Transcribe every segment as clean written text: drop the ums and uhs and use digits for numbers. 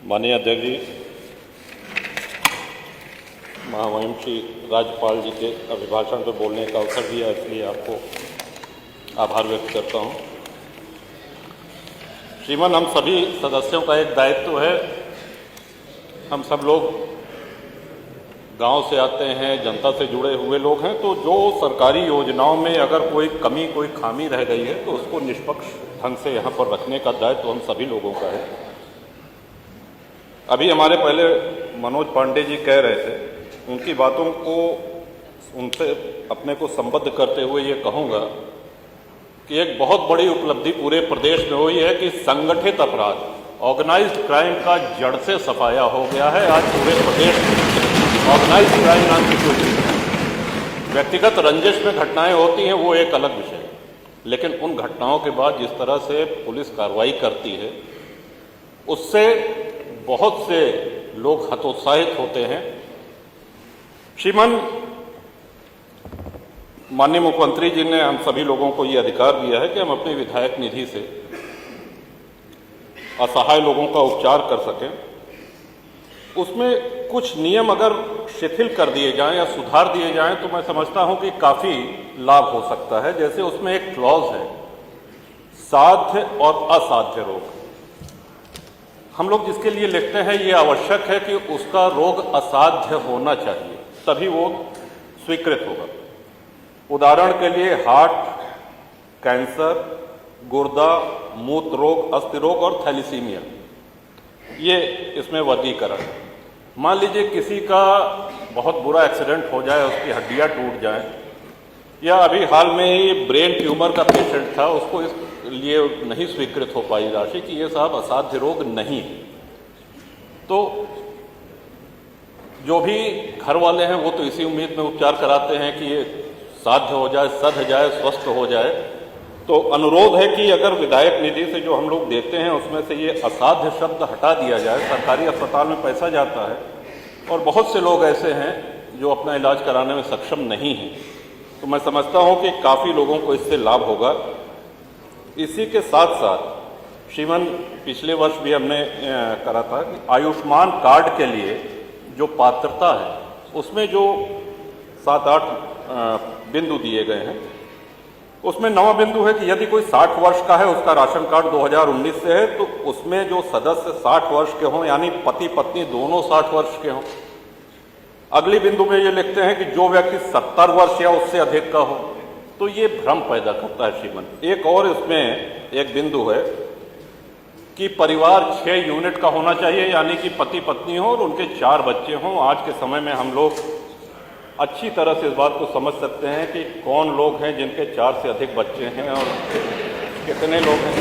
माननीय अध्यक्ष जी, महामहिम श्री राज्यपाल जी के अभिभाषण पर बोलने का अवसर दिया, इसलिए आपको आभार व्यक्त करता हूँ। श्रीमान, हम सभी सदस्यों का एक दायित्व है। हम सब लोग गांव से आते हैं, जनता से जुड़े हुए लोग हैं, तो जो सरकारी योजनाओं में अगर कोई कमी, कोई खामी रह गई है तो उसको निष्पक्ष ढंग से यहाँ पर रखने का दायित्व हम सभी लोगों का है। अभी हमारे पहले मनोज पांडे जी कह रहे थे, उनकी बातों को उनसे अपने को संबद्ध करते हुए ये कहूँगा कि एक बहुत बड़ी उपलब्धि पूरे प्रदेश में हुई है कि संगठित अपराध, ऑर्गेनाइज्ड क्राइम का जड़ से सफाया हो गया है। आज पूरे प्रदेश में ऑर्गेनाइज्ड क्राइम नाम की कोई व्यक्तिगत रंजिश में घटनाएं होती हैं, वो एक अलग विषय है, लेकिन उन घटनाओं के बाद जिस तरह से पुलिस कार्रवाई करती है, उससे बहुत से लोग हतोत्साहित होते हैं। श्रीमान, माननीय मुख्यमंत्री जी ने हम सभी लोगों को ये अधिकार दिया है कि हम अपनी विधायक निधि से असहाय लोगों का उपचार कर सकें। उसमें कुछ नियम अगर शिथिल कर दिए जाएं या सुधार दिए जाएं तो मैं समझता हूं कि काफ़ी लाभ हो सकता है। जैसे उसमें एक क्लॉज है, साध्य और असाध्य रोग। हम लोग जिसके लिए लिखते हैं ये आवश्यक है कि उसका रोग असाध्य होना चाहिए, तभी वो स्वीकृत होगा। उदाहरण के लिए हार्ट, कैंसर, गुर्दा, मूत्र रोग, अस्थि रोग और थैलीसीमिया, ये इसमें वर्गीकरण है। मान लीजिए किसी का बहुत बुरा एक्सीडेंट हो जाए, उसकी हड्डियां टूट जाएं, या अभी हाल में ही ब्रेन ट्यूमर का पेशेंट था, उसको इसलिए नहीं स्वीकृत हो पाई राशि कि ये साहब असाध्य रोग नहीं है। तो जो भी घर वाले हैं वो तो इसी उम्मीद में उपचार कराते हैं कि ये साध्य हो जाए, सध जाए, स्वस्थ हो जाए। तो अनुरोध है कि अगर विधायक निधि से जो हम लोग देते हैं उसमें से ये असाध्य शब्द हटा दिया जाए। सरकारी अस्पताल में पैसा जाता है और बहुत से लोग ऐसे हैं जो अपना इलाज कराने में सक्षम नहीं हैं, तो मैं समझता हूं कि काफ़ी लोगों को इससे लाभ होगा। इसी के साथ साथ श्रीमान, पिछले वर्ष भी हमने करा था कि आयुष्मान कार्ड के लिए जो पात्रता है उसमें जो 7-8 बिंदु दिए गए हैं, उसमें 9वां बिंदु है कि यदि कोई 60 वर्ष का है, उसका राशन कार्ड 2019 से है, तो उसमें जो सदस्य 60 वर्ष के हों, यानी पति पत्नी दोनों 60 वर्ष के हों। अगली बिंदु में ये लिखते हैं कि जो व्यक्ति 70 वर्ष या उससे अधिक का हो, तो ये भ्रम पैदा करता है श्रीमान। एक और इसमें एक बिंदु है कि परिवार 6 यूनिट का होना चाहिए, यानी कि पति पत्नी हो और उनके 4 बच्चे हों। आज के समय में हम लोग अच्छी तरह से इस बात को समझ सकते हैं कि कौन लोग हैं जिनके 4 से अधिक बच्चे हैं और कितने लोग हैं।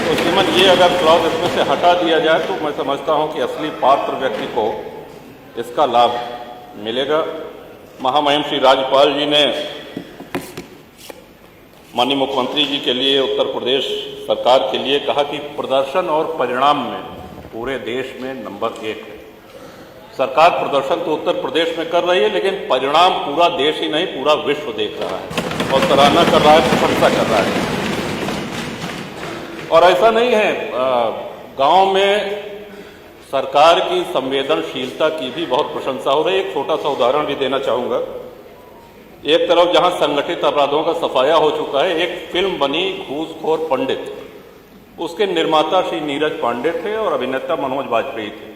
तो श्रीमान, ये अगर क्लॉज इसमें से हटा दिया जाए तो मैं समझता हूं कि असली पात्र व्यक्ति को इसका लाभ मिलेगा। महामहिम श्री राज्यपाल जी ने माननीय मुख्यमंत्री जी के लिए, उत्तर प्रदेश सरकार के लिए कहा कि प्रदर्शन और परिणाम में पूरे देश में नंबर 1 है। सरकार प्रदर्शन तो उत्तर प्रदेश में कर रही है, लेकिन परिणाम पूरा देश ही नहीं, पूरा विश्व देख रहा है और सराहना कर रहा है, प्रशंसा कर रहा है। और ऐसा नहीं है, गांव में सरकार की संवेदनशीलता की भी बहुत प्रशंसा हो रही है। एक छोटा सा उदाहरण भी देना चाहूँगा। एक तरफ जहां संगठित अपराधों का सफाया हो चुका है, एक फिल्म बनी घूसखोर पंडित, उसके निर्माता श्री नीरज पांडे थे और अभिनेता मनोज वाजपेयी थे।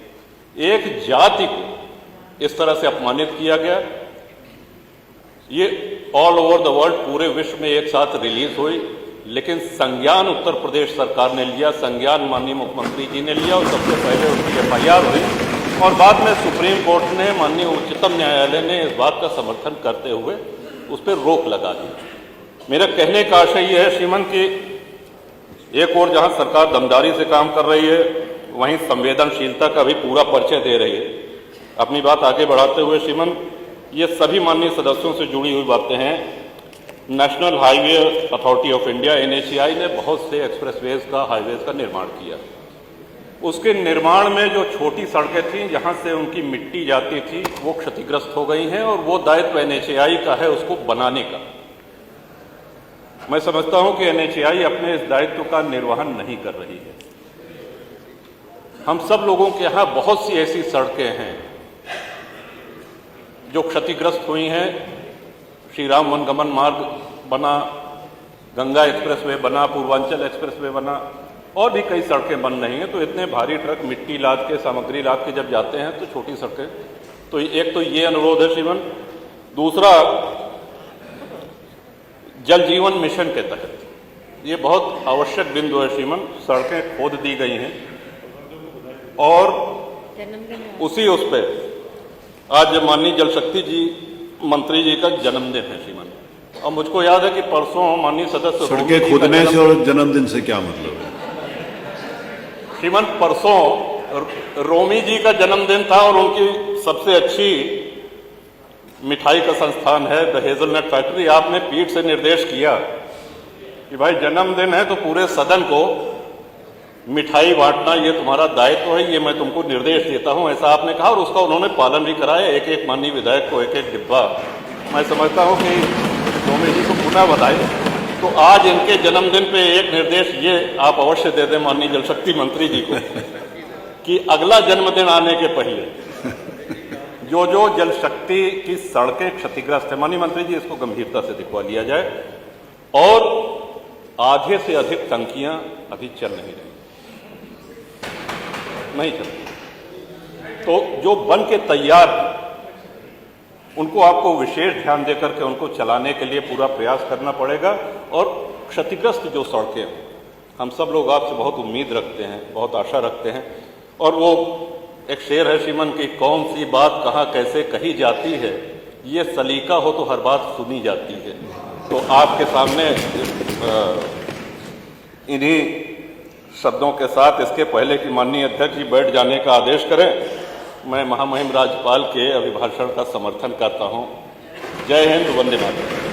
एक जाति को इस तरह से अपमानित किया गया। ये ऑल ओवर द वर्ल्ड, पूरे विश्व में एक साथ रिलीज हुई, लेकिन संज्ञान उत्तर प्रदेश सरकार ने लिया, संज्ञान माननीय मुख्यमंत्री जी ने लिया और सबसे पहले उसकी FIR हुई और बाद में सुप्रीम कोर्ट ने, माननीय उच्चतम न्यायालय ने इस बात का समर्थन करते हुए उस पर रोक लगा दी। मेरा कहने का आशय यह है श्रीमान कि एक और जहां सरकार दमदारी से काम कर रही है, वहीं संवेदनशीलता का भी पूरा परिचय दे रही है। अपनी बात आगे बढ़ाते हुए श्रीमान, ये सभी माननीय सदस्यों से जुड़ी हुई बातें हैं। National highway authority of India NHAI ने बहुत से एक्सप्रेसवेज का, हाईवेज का निर्माण किया। उसके निर्माण में जो छोटी सड़कें थीं, जहां से उनकी मिट्टी जाती थी, वो क्षतिग्रस्त हो गई हैं और वो दायित्व NHAI का है उसको बनाने का। मैं समझता हूं कि NHAI अपने इस दायित्व का निर्वहन नहीं कर रही है। हम सब लोगों के यहाँ बहुत सी ऐसी सड़कें हैं जो क्षतिग्रस्त हुई हैं। श्री राम वनगमन मार्ग बना, गंगा एक्सप्रेसवे बना, पूर्वांचल एक्सप्रेसवे बना, और भी कई सड़कें बन रही हैं। तो इतने भारी ट्रक मिट्टी लाद के, सामग्री लाद के जब जाते हैं तो छोटी सड़कें, तो एक तो ये अनुरोध है श्रीमान। दूसरा, जल जीवन मिशन के तहत ये बहुत आवश्यक बिंदु है श्रीमान, सड़कें खोद दी गई हैं और उसी उस पे आज माननीय जल शक्ति जी मंत्री जी का जन्मदिन है श्रीमान। और मुझको याद है कि परसों माननीय सदस्य सड़कें खोदने से और जन्मदिन से क्या मतलब है श्रीमान? परसों रोमी जी का जन्मदिन था और उनकी सबसे अच्छी मिठाई का संस्थान है द हेजलनट फैक्ट्री। आपने पीठ से निर्देश किया कि भाई जन्मदिन है तो पूरे सदन को मिठाई बांटना ये तुम्हारा दायित्व है, ये मैं तुमको निर्देश देता हूं, ऐसा आपने कहा और उसका उन्होंने पालन भी कराया। एक एक माननीय विधायक को एक एक डिब्बा। मैं समझता हूं कि रोमी जी को पुनः बधाई। तो आज इनके जन्मदिन पे एक निर्देश ये आप अवश्य दे दें माननीय जल शक्ति मंत्री जी को कि अगला जन्मदिन आने के पहले जो जो जल शक्ति की सड़कें क्षतिग्रस्त है, माननीय मंत्री जी इसको गंभीरता से दिखवा लिया जाए। और आधे से अधिक टंकियां अभी चल नहीं चलती, तो जो बन के तैयार उनको आपको विशेष ध्यान देकर के उनको चलाने के लिए पूरा प्रयास करना पड़ेगा। और क्षतिग्रस्त जो सड़कें, हम सब लोग आपसे बहुत उम्मीद रखते हैं, बहुत आशा रखते हैं। और वो एक शेर है श्रीमन की, कौन सी बात कहाँ कैसे कही जाती है, ये सलीका हो तो हर बात सुनी जाती है। तो आपके सामने इन्हीं शब्दों के साथ इसके पहले कि माननीय अध्यक्ष जी बैठ जाने का आदेश करें, मैं महामहिम राज्यपाल के अभिभाषण का समर्थन करता हूं। जय हिंद, वंदे मातरम।